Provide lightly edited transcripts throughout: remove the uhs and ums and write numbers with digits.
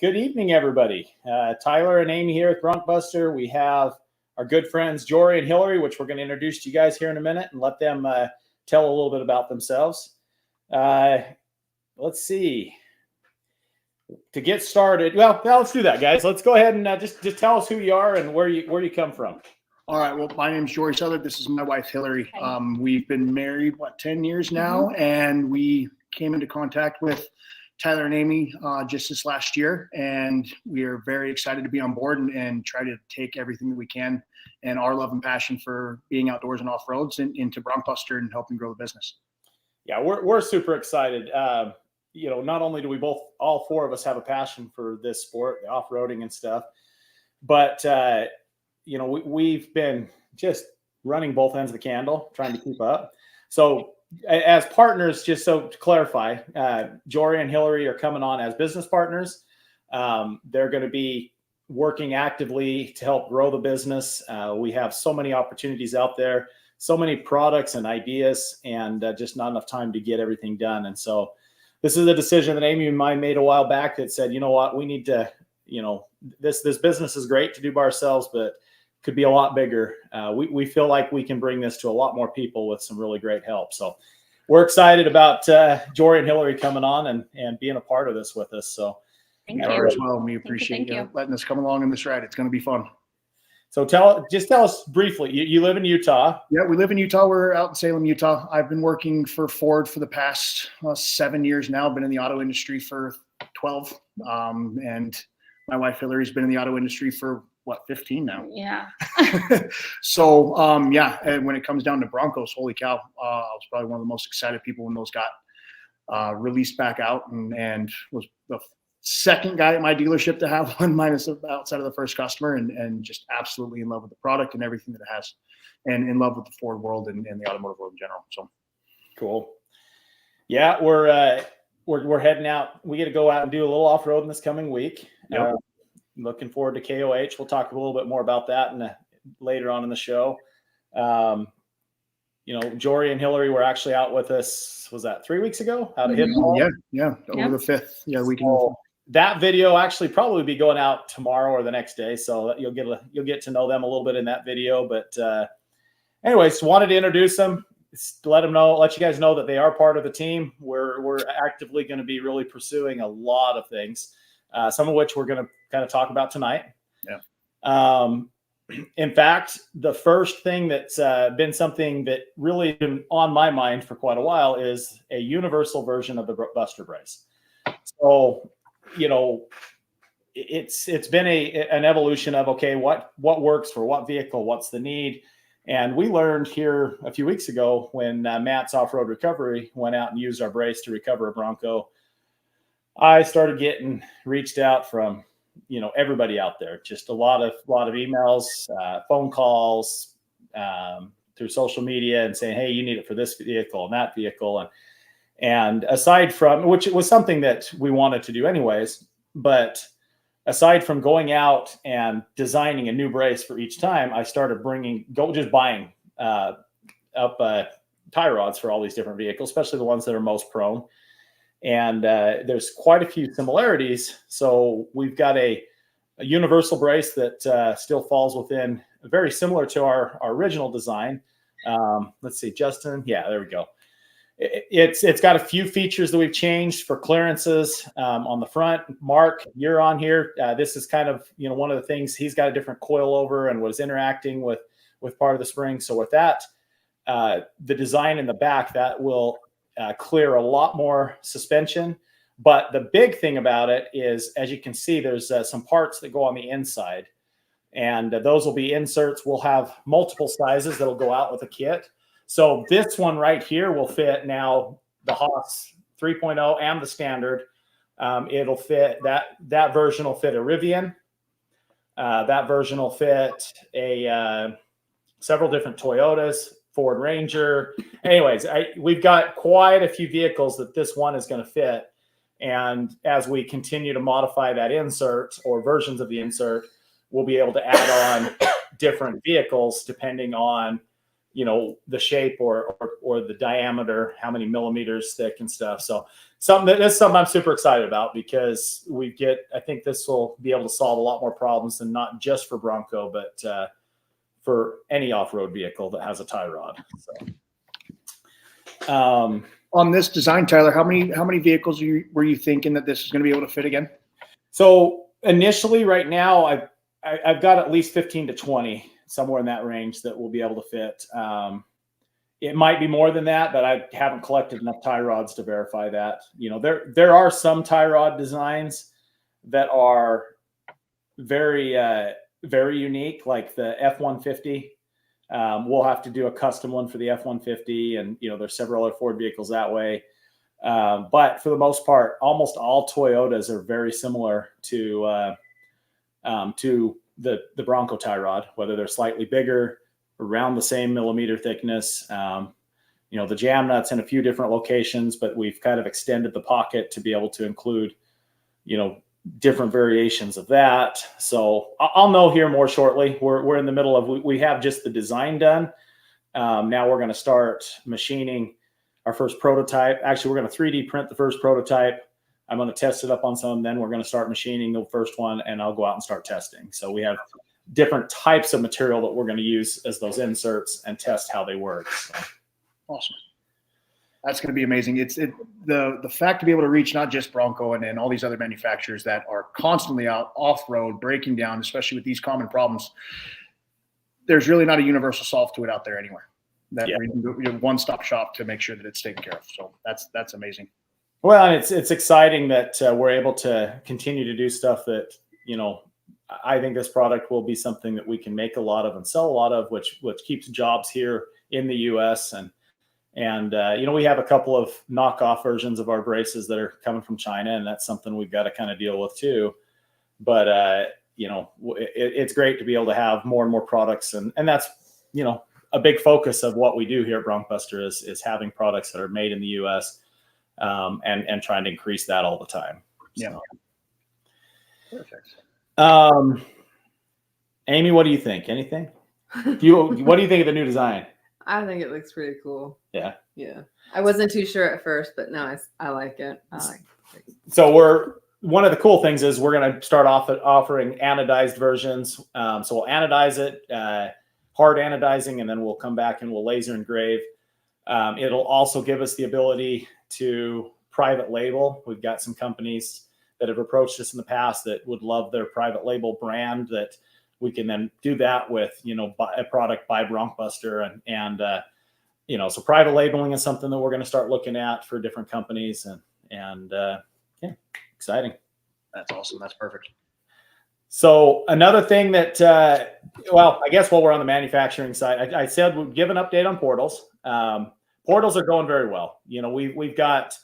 Good evening, everybody. Tyler and Amy here with BroncBuster. We have our good friends Jory and Hillary, which we're going to introduce to you guys here in a minute and let them tell a little bit about themselves. Let's see. To get started, well, let's do that, guys. Let's go ahead and just tell us who you are and where you come from. All right. Well, my name is Jory Souther. This is my wife, Hillary. We've been married, 10 years now, and we came into contact with Tyler and Amy just this last year, and we are very excited to be on board and try to take everything that we can and our love and passion for being outdoors and off roads into BroncBuster and helping grow the business. Yeah, we're super excited. Not only do we all four of us have a passion for this sport, the off-roading and stuff, but we've been just running both ends of the candle, trying to keep up. So as partners, just so to clarify, Jory and Hillary are coming on as business partners. They're going to be working actively to help grow the business. We have so many opportunities out there, so many products and ideas, and just not enough time to get everything done. And so this is a decision that Amy and I made a while back that said, you know what, we need to, this business is great to do by ourselves, but could be a lot bigger. We feel like we can bring this to a lot more people with some really great help. So we're excited about Jory and Hillary coming on and being a part of this with us. So thank you as well. We appreciate you letting us come along in this ride. It's going to be fun. So tell us briefly, you live in Utah. Yeah, we live in Utah. We're out in Salem, Utah. I've been working for Ford for the past 7 years now. I've been in the auto industry for 12. And my wife Hillary's been in the auto industry for 15 now. Yeah. So and when it comes down to Broncos, holy cow, I was probably one of the most excited people when those got released back out, and was the second guy at my dealership to have one, minus outside of the first customer, and just absolutely in love with the product and everything that it has, and in love with the Ford world and the automotive world in general. So cool. Yeah, we're heading out. We get to go out and do a little off-roading this coming week. Yep. Looking forward to KOH. We'll talk a little bit more about that later on in the show. Jory and Hillary were actually out with us. Was that 3 weeks ago? Out of Hidden Hall? Yeah. Over the 5th. Yeah, we can. So that video actually probably be going out tomorrow or the next day, so you'll get to know them a little bit in that video. But anyways, wanted to introduce them, let you guys know that they are part of the team. We're actively going to be really pursuing a lot of things. Some of which we're going to kind of talk about tonight. Yeah. In fact, the first thing that's been something that really been on my mind for quite a while is a universal version of the BusterBrace. So, it's been an evolution of, okay, what works for what vehicle, what's the need. And we learned here a few weeks ago when Matt's Off-Road Recovery went out and used our brace to recover a Bronco. I started getting reached out from, everybody out there, just a lot of emails, phone calls, through social media, and saying, hey, you need it for this vehicle and that vehicle. And aside from, which was something that we wanted to do anyways, but aside from going out and designing a new brace for each time, I started buying up tie rods for all these different vehicles, especially the ones that are most prone. And there's quite a few similarities. So we've got a universal brace that still falls within, very similar to our original design. Let's see, Justin. Yeah, there we go. It's got a few features that we've changed for clearances on the front. Mark, you're on here. This is kind of, one of the things. He's got a different coilover and was interacting with part of the spring. So with that, the design in the back, that will clear a lot more suspension. But the big thing about it is, as you can see, there's some parts that go on the inside, and those will be inserts. We'll have multiple sizes that'll go out with a kit. So this one right here will fit now the Haas 3.0 and the standard. It'll fit that version will fit a Rivian. That version will fit several different Toyotas, Ford Ranger. Anyways, we've got quite a few vehicles that this one is going to fit. And as we continue to modify that insert or versions of the insert, we'll be able to add on different vehicles depending on the shape or the diameter, how many millimeters thick and stuff. So that's something I'm super excited about, because I think this will be able to solve a lot more problems, and not just for Bronco, but for any off-road vehicle that has a tie rod. So, on this design, Tyler, how many vehicles were you thinking that this is going to be able to fit again? So initially, right now, I've got at least 15 to 20, somewhere in that range, that will be able to fit. It might be more than that, but I haven't collected enough tie rods to verify that. There are some tie rod designs that are very, very unique, like the F-150. We'll have to do a custom one for the F-150, and there's several other Ford vehicles that way. But for the most part, almost all Toyotas are very similar to the Bronco tie rod, whether they're slightly bigger, around the same millimeter thickness. The jam nuts in a few different locations, but we've kind of extended the pocket to be able to include, different variations of that. So I'll know here more shortly. We're in the middle of, we have just the design done. Now we're going to start machining our first prototype. Actually, we're going to 3D print the first prototype. I'm going to test it up on some, then we're going to start machining the first one, and I'll go out and start testing. So we have different types of material that we're going to use as those inserts and test how they work. So. Awesome. That's going to be amazing. The fact to be able to reach not just Bronco and all these other manufacturers that are constantly out off-road, breaking down, especially with these common problems. There's really not a universal solve to it out there anywhere. That you have one-stop shop to make sure that it's taken care of. So that's amazing. Well, and it's exciting that we're able to continue to do stuff that, I think this product will be something that we can make a lot of and sell a lot of, which keeps jobs here in the U.S. And we have a couple of knockoff versions of our braces that are coming from China, and that's something we've got to kind of deal with too. But it's great to be able to have more and more products, and that's a big focus of what we do here at BroncBuster is having products that are made in the U.S. And trying to increase that all the time. Yeah. Perfect. Amy, what do you think? Anything? What do you think of the new design? I think it looks pretty cool. Yeah. Yeah. I wasn't too sure at first, but now I like it. So one of the cool things is we're going to start off offering anodized versions. So we'll anodize it, hard anodizing, and then we'll come back and we'll laser engrave. It'll also give us the ability to private label. We've got some companies that have approached us in the past that would love their private label brand, that we can then do that with, a product by BroncBuster. And so private labeling is something that we're going to start looking at for different companies, and exciting. That's awesome. That's perfect. So another thing that, I guess while we're on the manufacturing side, I said we'd give an update on portals. Portals are going very well. We've got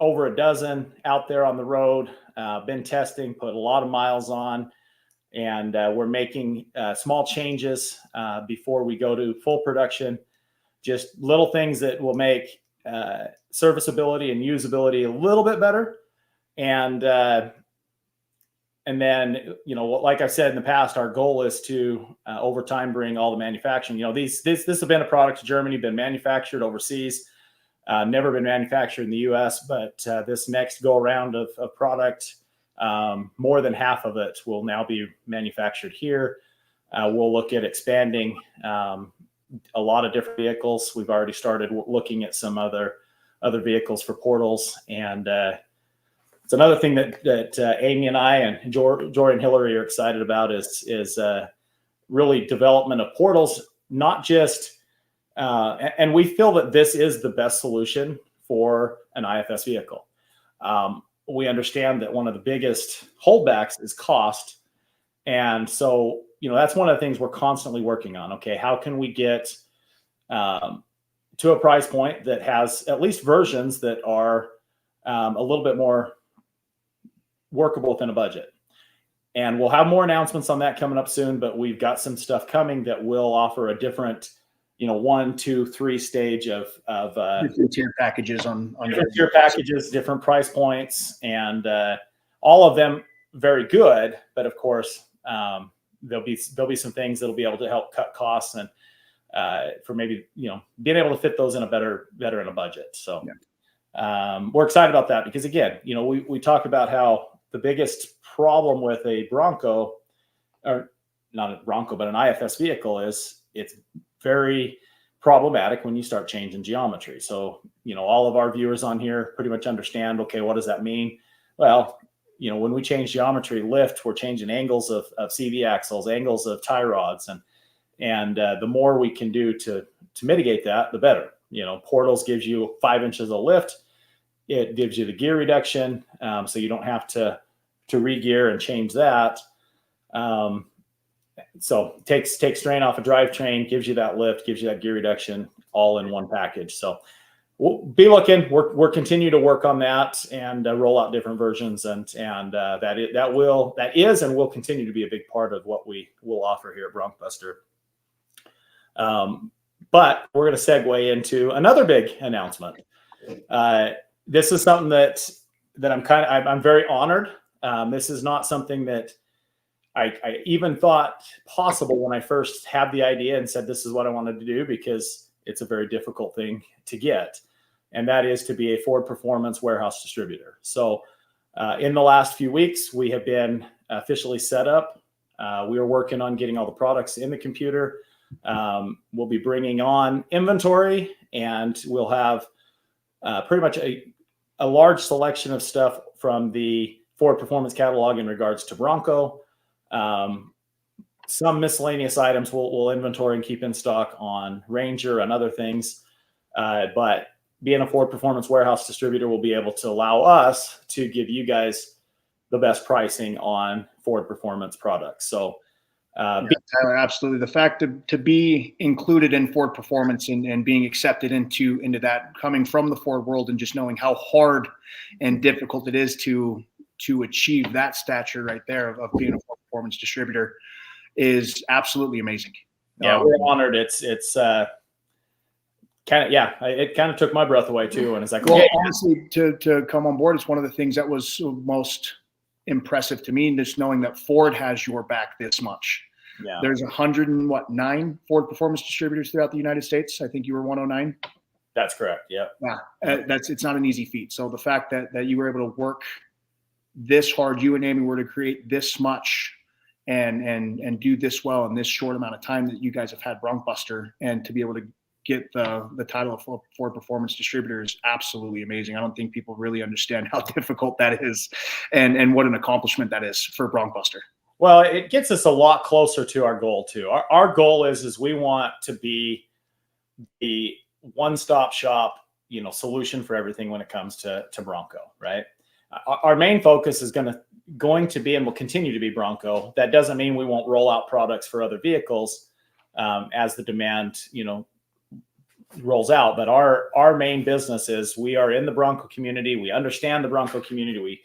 over a dozen out there on the road, been testing, put a lot of miles on, and we're making small changes before we go to full production. Just little things that will make serviceability and usability a little bit better. And then, like I said in the past, our goal is to, over time, bring all the manufacturing. This has been a product to Germany, been manufactured overseas, never been manufactured in the U.S. But this next go around of product, more than half of it will now be manufactured here. We'll look at expanding a lot of different vehicles. We've already started looking at some other vehicles for portals, and it's another thing that Amy and I and Jory and Hillary are excited about is really development of portals, not just, and we feel that this is the best solution for an IFS vehicle. We understand that one of the biggest holdbacks is cost. And so, that's one of the things we're constantly working on. Okay, how can we get to a price point that has at least versions that are a little bit more workable within a budget? And we'll have more announcements on that coming up soon, but we've got some stuff coming that will offer a different, 1, 2, 3 stage of different tier packages on different tier packages, different price points, and all of them very good. But of course, there'll be some things that'll be able to help cut costs and for maybe, being able to fit those in a better in a budget. So we're excited about that because again, we talk about how the biggest problem with a Bronco, or not a Bronco, but an IFS vehicle is it's very problematic when you start changing geometry. So, all of our viewers on here pretty much understand, okay, what does that mean? Well, when we change geometry lift, we're changing angles of CV axles, angles of tie rods, and the more we can do to mitigate that, the better. Portals gives you 5 inches of lift. It gives you the gear reduction, so you don't have to re-gear and change that. So takes strain off a drivetrain, gives you that lift, gives you that gear reduction, all in one package. So we'll be looking. We're continue to work on that and roll out different versions, and that is and will continue to be a big part of what we will offer here at BroncBuster. But we're going to segue into another big announcement. This is something that I'm very honored. This is not something that I even thought possible when I first had the idea and said this is what I wanted to do, because it's a very difficult thing to get, and that is to be a Ford Performance warehouse distributor. So in the last few weeks, we have been officially set up. We are working on getting all the products in the computer. We'll be bringing on inventory, and we'll have pretty much a large selection of stuff from the Ford Performance catalog in regards to Bronco. Some miscellaneous items we'll inventory and keep in stock on Ranger and other things. But being a Ford Performance warehouse distributor will be able to allow us to give you guys the best pricing on Ford Performance products. So Tyler, absolutely. The fact to be included in Ford Performance and being accepted into that, coming from the Ford world, and just knowing how hard and difficult it is to achieve that stature right there of being a Ford Performance distributor is absolutely amazing. Yeah, we're honored. It's it kind of took my breath away too. And it's like, well, honestly, to come on board, it's one of the things that was most impressive to me, just knowing that Ford has your back this much. Yeah. There's 109 Ford Performance distributors throughout the United States. I think you were 109. That's correct. Yeah. It's not an easy feat. So the fact that you were able to work this hard, you and Amy were to create this much and do this well in this short amount of time that you guys have had BroncBuster, and to be able to get the title of Ford Performance distributor is absolutely amazing. I don't think people really understand how difficult that is and what an accomplishment that is for BroncBuster. Well, it gets us a lot closer to our goal too. Our goal is we want to be the one-stop shop, solution for everything when it comes to Bronco, right? Our main focus is going to be and will continue to be Bronco. That doesn't mean we won't roll out products for other vehicles as the demand, rolls out. But our main business is we are in the Bronco community. We understand the Bronco community.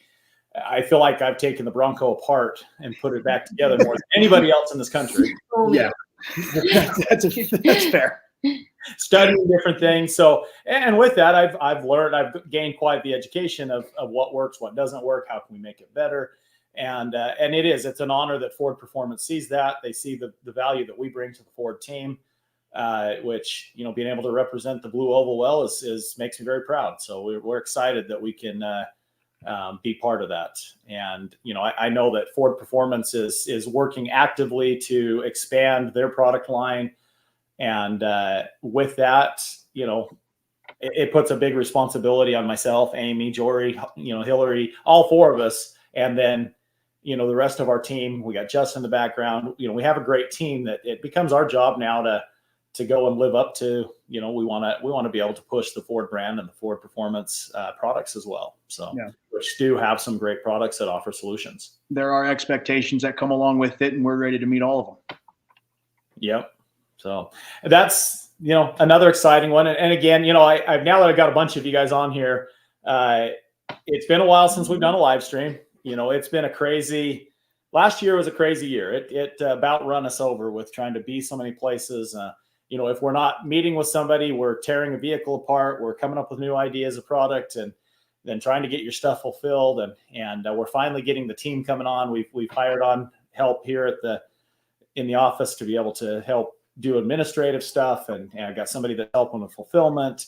I feel like I've taken the Bronco apart and put it back together more than anybody else in this country. Yeah, that's fair. Studying different things. So, and with that, I've gained quite the education of what works, what doesn't work, how can we make it better. And it's an honor that Ford Performance sees that. They see the value that we bring to the Ford team, which, being able to represent the blue oval well is makes me very proud. So we're excited that we can be part of that. And, I know that Ford Performance is working actively to expand their product line. And with that, it puts a big responsibility on myself, Amy, Jory, Hillary, all four of us. And then, the rest of our team, we got Justin in the background. We have a great team that it becomes our job now to go and live up to, we want to be able to push the Ford brand and the Ford Performance products as well. So, which do have some great products that offer solutions. There are expectations that come along with it, and we're ready to meet all of them. Yep. So that's, another exciting one. And again, I've now that I've got a bunch of you guys on here, it's been a while since we've done a live stream. It's been last year was a crazy year. It about run us over with trying to be so many places. If we're not meeting with somebody, we're tearing a vehicle apart. We're coming up with new ideas of product and then trying to get your stuff fulfilled. And we're finally getting the team coming on. We've hired on help here at in the office to be able to help do administrative stuff. And I got somebody that's helping with fulfillment.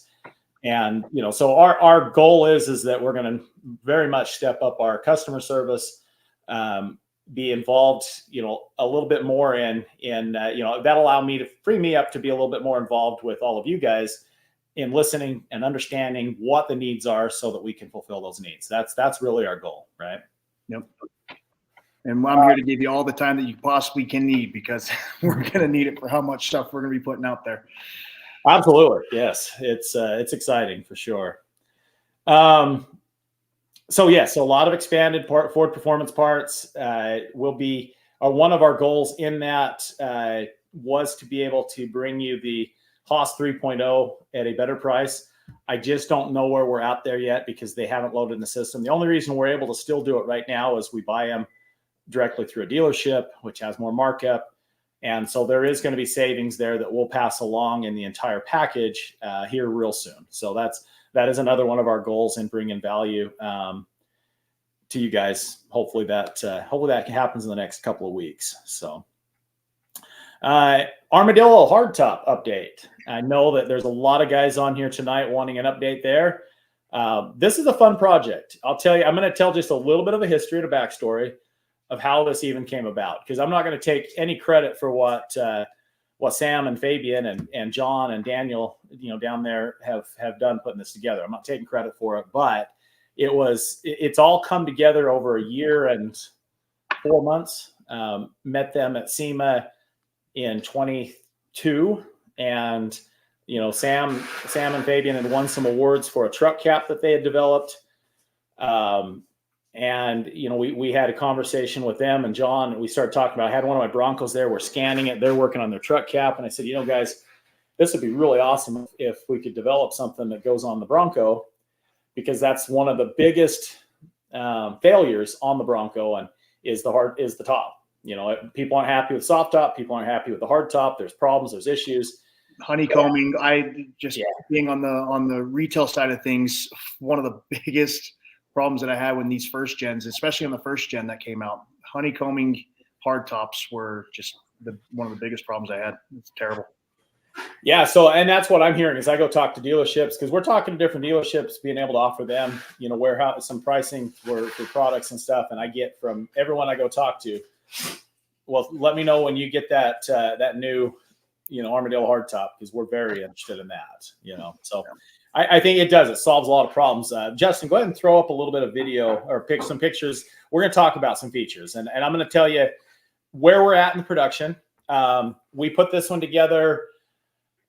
And, so our goal is that we're going to very much step up our customer service, be involved, a little bit more in that'll allow me to free me up to be a little bit more involved with all of you guys in listening and understanding what the needs are so that we can fulfill those needs. That's really our goal, right? Yep. And I'm here to give you all the time that you possibly can need, because we're going to need it for how much stuff we're going to be putting out there. Absolutely. Yes. It's exciting for sure. So a lot of expanded Ford Performance parts will be one of our goals in that was to be able to bring you the Haas 3.0 at a better price. I just don't know where we're at there yet because they haven't loaded in the system. The only reason we're able to still do it right now is we buy them directly through a dealership, which has more markup. And so there is going to be savings there that we'll pass along in the entire package here real soon. So that is another one of our goals in bringing value to you guys. Hopefully that happens in the next couple of weeks. So Armadillo Hardtop update. I know that there's a lot of guys on here tonight wanting an update there. This is a fun project. I'll tell you, I'm going to tell just a little bit of a history and a backstory of how this even came about, because I'm not going to take any credit for what Sam and Fabian and John and Daniel, down there have done putting this together. I'm not taking credit for it, but it's all come together over a year and 4 months. Met them at SEMA in 22, and Sam and Fabian had won some awards for a truck cap that they had developed. And, we had a conversation with them and John, and we started talking about, I had one of my Broncos there. We're scanning it. They're working on their truck cap. And I said, guys, this would be really awesome if we could develop something that goes on the Bronco, because that's one of the biggest failures on the Bronco, and is the top. People aren't happy with soft top. People aren't happy with the hard top. There's problems. There's issues. Honeycombing. Being on the retail side of things, one of the biggest problems that I had with these first gens, especially on the first gen that came out, honeycombing hard tops were just one of the biggest problems I had. It's terrible. Yeah. So, and that's what I'm hearing as I go talk to dealerships, because we're talking to different dealerships, being able to offer them, warehouse, some pricing for products and stuff. And I get from everyone I go talk to, well, let me know when you get that new, Armadale hardtop, because we're very interested in that, so. I think it does. It solves a lot of problems. Justin, go ahead and throw up a little bit of video or pick some pictures. We're going to talk about some features, and I'm going to tell you where we're at in the production. We put this one together,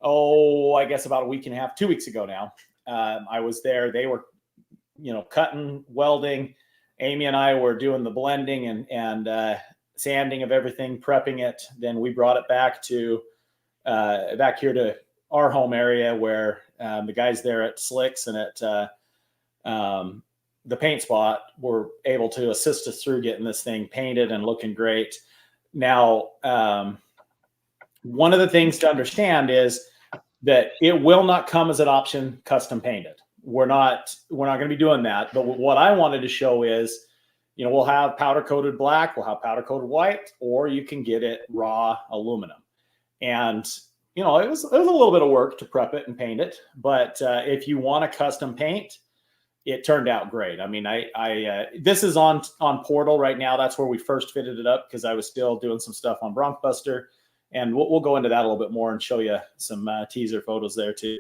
I guess about a week and a half, 2 weeks ago now. I was there. They were, cutting, welding. Amy and I were doing the blending and sanding of everything, prepping it. Then we brought it back here to our home area where the guys there at Slicks and at the paint spot were able to assist us through getting this thing painted and looking great. Now, one of the things to understand is that it will not come as an option custom painted. We're not going to be doing that. But what I wanted to show is, we'll have powder coated black, we'll have powder coated white, or you can get it raw aluminum. And it was a little bit of work to prep it and paint it, but if you want a custom paint, it turned out great. I mean, this is on Portal right now. That's where we first fitted it up, because I was still doing some stuff on BroncBuster, and we'll go into that a little bit more and show you some teaser photos there too.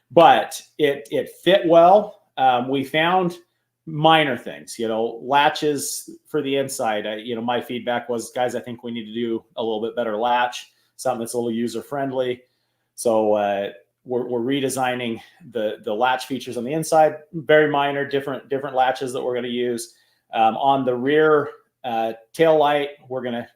But it fit well. We found minor things, latches for the inside. My feedback was, guys, I think we need to do a little bit better latch, something that's a little user friendly. So we're redesigning the latch features on the inside. Very minor, different latches that we're going to use. On the rear tail light, we're going to,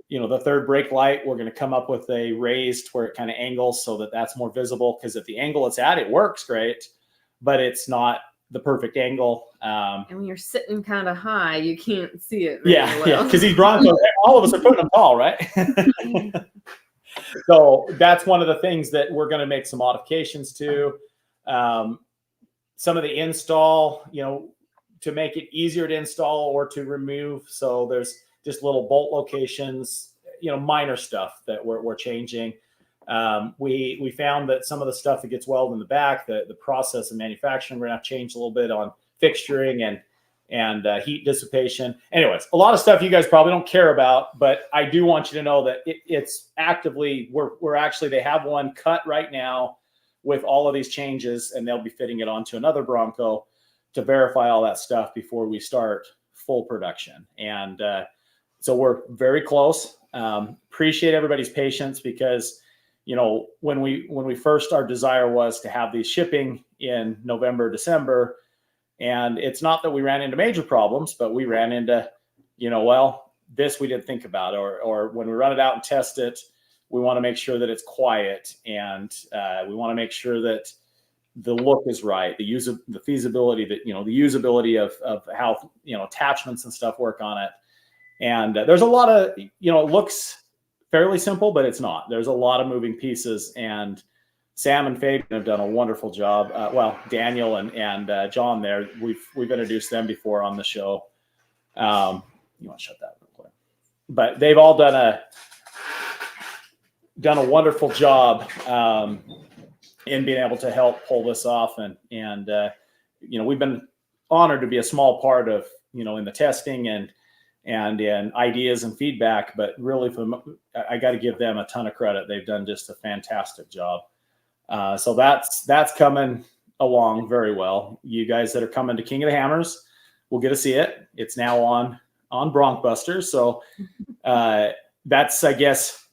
the third brake light, we're going to come up with a raised where it kind of angles so that that's more visible, because at the angle it's at, it works great, but it's not the perfect angle. And when you're sitting kind of high, you can't see it. Yeah, because these Broncos, all of us are putting them tall, right? So that's one of the things that we're going to make some modifications to. Some of the install, to make it easier to install or to remove. So there's just little bolt locations, minor stuff that we're changing. We found that some of the stuff that gets welded in the back, the process of manufacturing, we're going to have to change a little bit on fixturing and heat dissipation. Anyways, a lot of stuff you guys probably don't care about, but I do want you to know that it's actively, we're actually, they have one cut right now with all of these changes, and they'll be fitting it onto another Bronco to verify all that stuff before we start full production. And so we're very close. Appreciate everybody's patience, because when we first, our desire was to have these shipping in November, December. And it's not that we ran into major problems, but we ran into, this we didn't think about, or when we run it out and test it, we want to make sure that it's quiet, and we want to make sure that the look is right, the feasibility, that, the usability of how, attachments and stuff work on it. And there's a lot of, it looks fairly simple, but it's not. There's a lot of moving pieces, and Sam and Fabian have done a wonderful job. Daniel and John there, we've introduced them before on the show. You want to shut that real quick? But they've all done a wonderful job in being able to help pull this off. And we've been honored to be a small part of, in the testing and in ideas and feedback, but really I got to give them a ton of credit. They've done just a fantastic job. So that's coming along very well. You guys that are coming to King of the Hammers will get to see it. It's now on BroncBuster. So that's, I guess,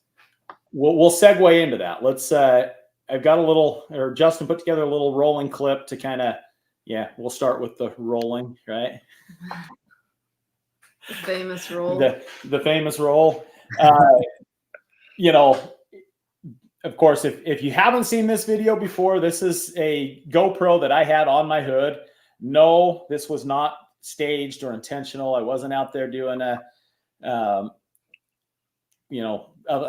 we'll segue into that. Let's I've got Justin put together a little rolling clip to kind of, we'll start with the rolling, right? The famous roll. The famous roll. Of course, if you haven't seen this video before, this is a GoPro that I had on my hood. No, this was not staged or intentional. I wasn't out there doing a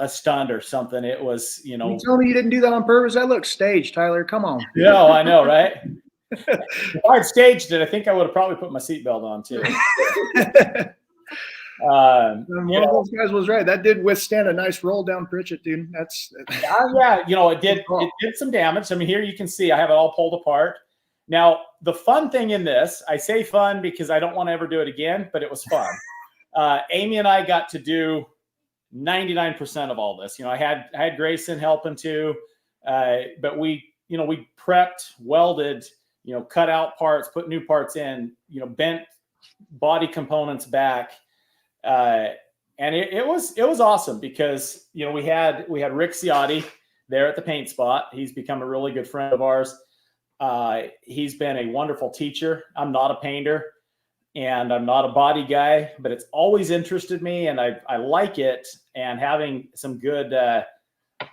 stunt or something. It was, You tell me you didn't do that on purpose? That looks staged, Tyler. Come on. No, I know, right? If I had staged it, I think I would have probably put my seatbelt on too. One of those guys was right. That did withstand a nice roll down Pritchett, dude. It did some damage. I mean, here you can see I have it all pulled apart. Now, the fun thing in this, I say fun because I don't want to ever do it again, but it was fun. Amy and I got to do 99% of all this. I had Grayson helping too, but we prepped, welded, cut out parts, put new parts in, bent body components back. And it was awesome because, we had Rick Ciotti there at the paint spot. He's become a really good friend of ours. He's been a wonderful teacher. I'm not a painter and I'm not a body guy, but it's always interested me, and I like it, and having some good,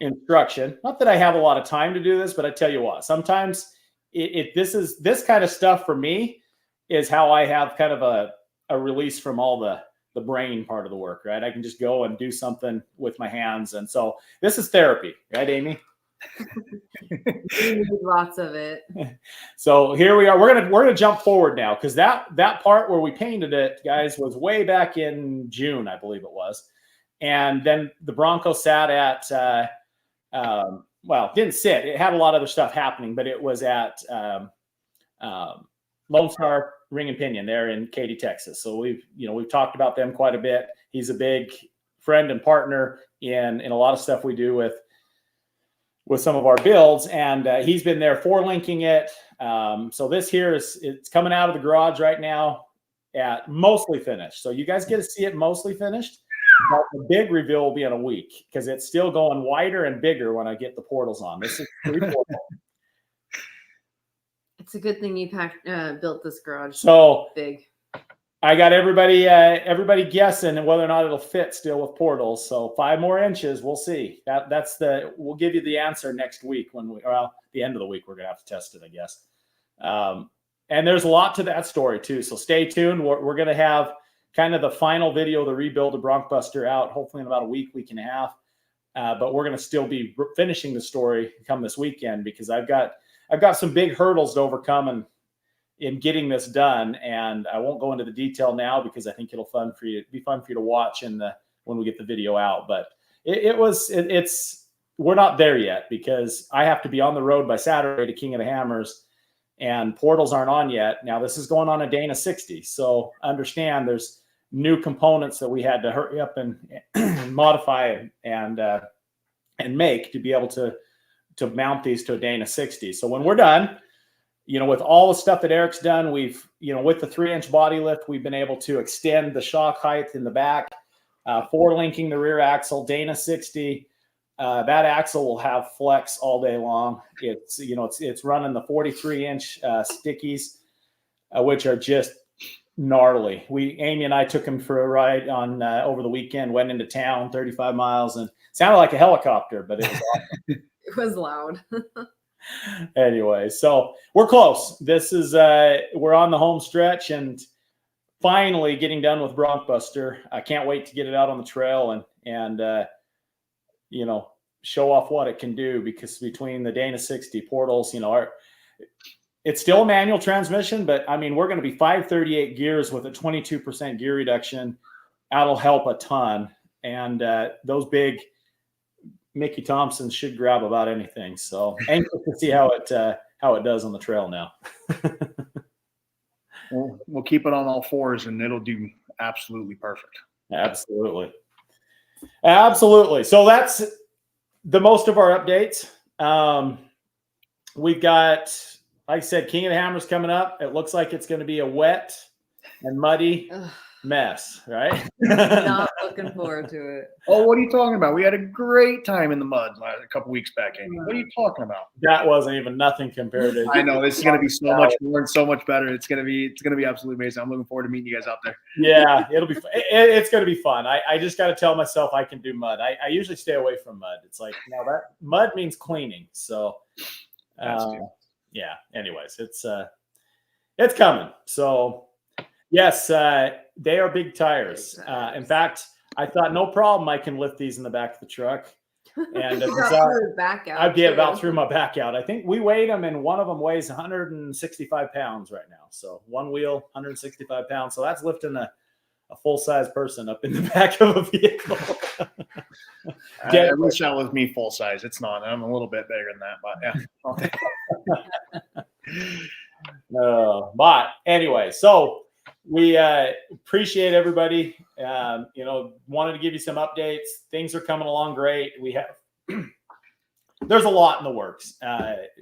instruction. Not that I have a lot of time to do this, but I tell you what, sometimes this kind of stuff for me is how I have kind of a release from all the brain part of the work, right? I can just go and do something with my hands. And so this is therapy, right, Amy? Lots of it. So here we are. We're gonna jump forward now, because that part where we painted it, guys, was way back in June, I believe it was. And then the Bronco sat at didn't sit. It had a lot of other stuff happening, but it was at Lone Star Ring and Pinion there in Katy, Texas. So we've talked about them quite a bit. He's a big friend and partner in a lot of stuff we do with some of our builds, and he's been there linking it. So this here it's coming out of the garage right now at mostly finished. So you guys get to see it mostly finished. But the big reveal will be in a week, because it's still going wider and bigger when I get the portals on. This is pretty cool. It's a good thing you built this garage so big. I got everybody guessing whether or not it'll fit still with portals. So 5 more inches, we'll see. We'll give you the answer next week the end of the week, we're gonna have to test it, I guess. And there's a lot to that story too. So stay tuned. We're gonna have kind of the final video, the rebuild of BroncBuster, out hopefully in about a week and a half. But we're gonna still be finishing the story come this weekend, because I've got some big hurdles to overcome in getting this done, and I won't go into the detail now because I think it'll be fun for you to watch when we get the video out. But we're not there yet because I have to be on the road by Saturday to King of the Hammers, and portals aren't on yet. Now this is going on a Dana 60. So understand there's new components that we had to hurry up and modify and make to be able to mount these to a Dana 60. So when we're done, with all the stuff that Eric's done, we've, with the 3-inch body lift, we've been able to extend the shock height in the back, 4-linking the rear axle, Dana 60. That axle will have flex all day long. It's, it's running the 43-inch stickies, which are just gnarly. Amy and I took him for a ride on over the weekend, went into town 35 miles and sounded like a helicopter, but it was awesome. It was loud. Anyway, so we're close. This is we're on the home stretch and finally getting done with BroncBuster. I can't wait to get it out on the trail and show off what it can do, because between the Dana 60 portals, it's still a manual transmission, but I mean, we're going to be 538 gears with a 22% gear reduction. That'll help a ton. And those big Mickey Thompsons should grab about anything. So anxious to see how it does on the trail now. We'll keep it on all fours and it'll do absolutely perfect. Absolutely. So that's the most of our updates. We've got, like I said, King of the Hammers coming up. It looks like it's going to be a wet and muddy mess, right? Not looking forward to it. Oh, what are you talking about? We had a great time in the mud a couple weeks back, Amy. What are you talking about? That wasn't even nothing compared to. I know this is going to be so much more and so much better. It's going to be absolutely amazing. I'm looking forward to meeting you guys out there. Yeah, it'll be. It's going to be fun. I just got to tell myself I can do mud. I usually stay away from mud. It's like, now that mud means cleaning. So, yeah. Anyways, it's coming. So. Yes, they are big tires. In fact, I thought no problem. I can lift these in the back of the truck, and I'd get about through my back out. I think we weighed them, and one of them weighs 165 pounds right now. So one wheel, 165 pounds. So that's lifting a full-size person up in the back of a vehicle. I wish that was me full size. It's not. I'm a little bit bigger than that, but yeah. I'll take it. But anyway, so. We appreciate everybody. Wanted to give you some updates. Things are coming along great. We have there's a lot in the works.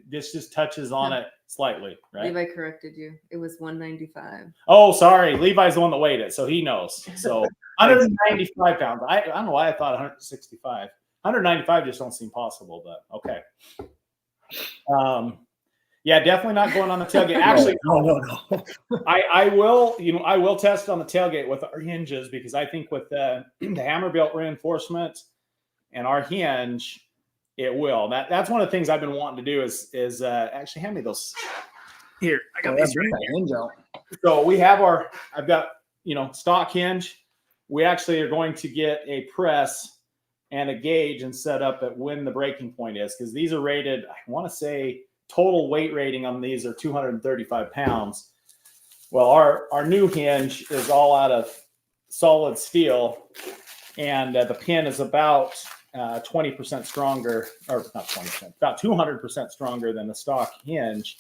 This just touches on it slightly, right? Levi corrected you. It was 195. Oh, sorry. Levi's the one that weighed it, so he knows. So 195 pounds. I don't know why I thought 165. 195 just don't seem possible, but okay. Yeah, definitely not going on the tailgate. Actually, no. I will test on the tailgate with our hinges, because I think with the hammer belt reinforcement and our hinge, it will. That's one of the things I've been wanting to do is actually hand me those. Here, I got these right hinge out. So I've got stock hinge. We actually are going to get a press and a gauge and set up at when the breaking point is, because these are rated, I want to say, total weight rating on these are 235 pounds. Well, our new hinge is all out of solid steel, and the pin is about 20% stronger, or not 20%, about 200% stronger than the stock hinge.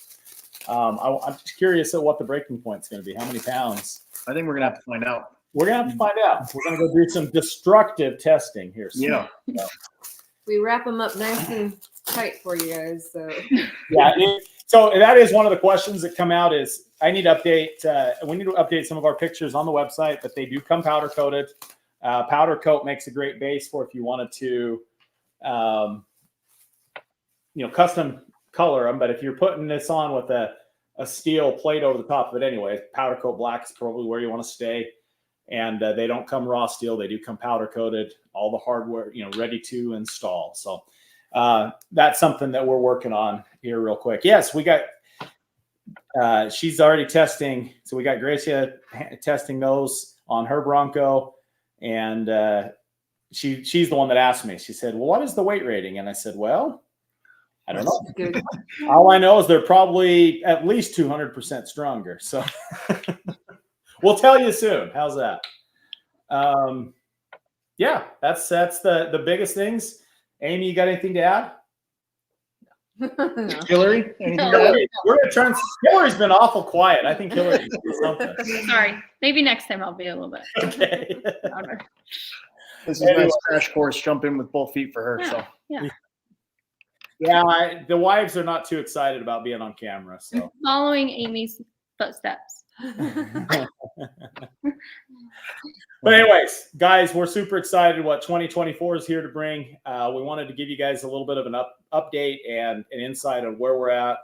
I'm just curious at what the breaking point is going to be. How many pounds? I think we're going to have to find out. We're going to have to find out. We're going to go do some destructive testing here soon. Yeah. We wrap them up nice and tight for you guys. So yeah. So that is one of the questions that come out is we need to update some of our pictures on the website, but they do come powder coated. Powder coat makes a great base for if you wanted to, custom color them. But if you're putting this on with a steel plate over the top of it anyway, powder coat black is probably where you want to stay. And they don't come raw steel. They do come powder coated, all the hardware, ready to install. So that's something that we're working on here real quick. Yes, we got, she's already testing. So we got Gracia testing those on her Bronco. And she's the one that asked me. She said, well, what is the weight rating? And I said, well, I don't know. good. All I know is they're probably at least 200% stronger. So we'll tell you soon. How's that? yeah, that's the biggest things. Amy, you got anything to add? No. Hillary, anything No. to add? Hillary, we're gonna turn. Hillary's been awful quiet. I think Hillary can do something. Sorry. Maybe next time I'll be a little bit Okay. louder. This is a nice crash course. Jump in with both feet for her. Yeah. So Yeah. Yeah, the wives are not too excited about being on camera. So Following Amy's footsteps. But anyways, guys, we're super excited what 2024 is here to bring. We wanted to give you guys a little bit of an update and an insight on where we're at.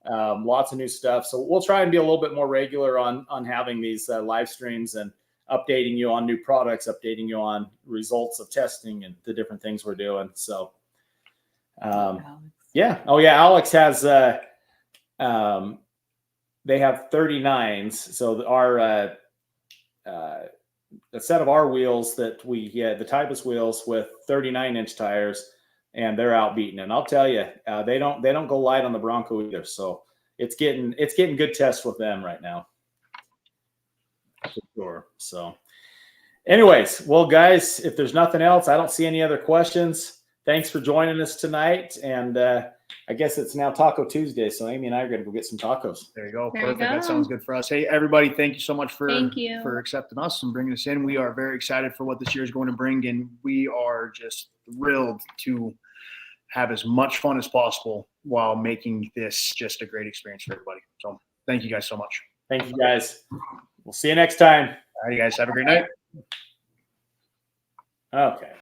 Lots of new stuff. So we'll try and be a little bit more regular on having these live streams and updating you on new products, updating you on results of testing and the different things we're doing. So, yeah. Oh yeah. Alex has, they have 39s. So our, a set of our wheels that we had, the Tybus wheels with 39-inch tires, and they're out beating. And I'll tell you, they don't go light on the Bronco either. So it's getting good tests with them right now. For sure. So anyways, well, guys, if there's nothing else, I don't see any other questions. Thanks for joining us tonight. And I guess it's now Taco Tuesday. So Amy and I are going to go get some tacos. there you go. There you Perfect. That go. sounds good for us. Hey, everybody, thank you so much for accepting us and bringing us in. We are very excited for what this year is going to bring, and we are just thrilled to have as much fun as possible while making this just a great experience for everybody. So thank you guys so much. Thank you, guys. We'll see you next time. All right, you guys have a great night. Okay.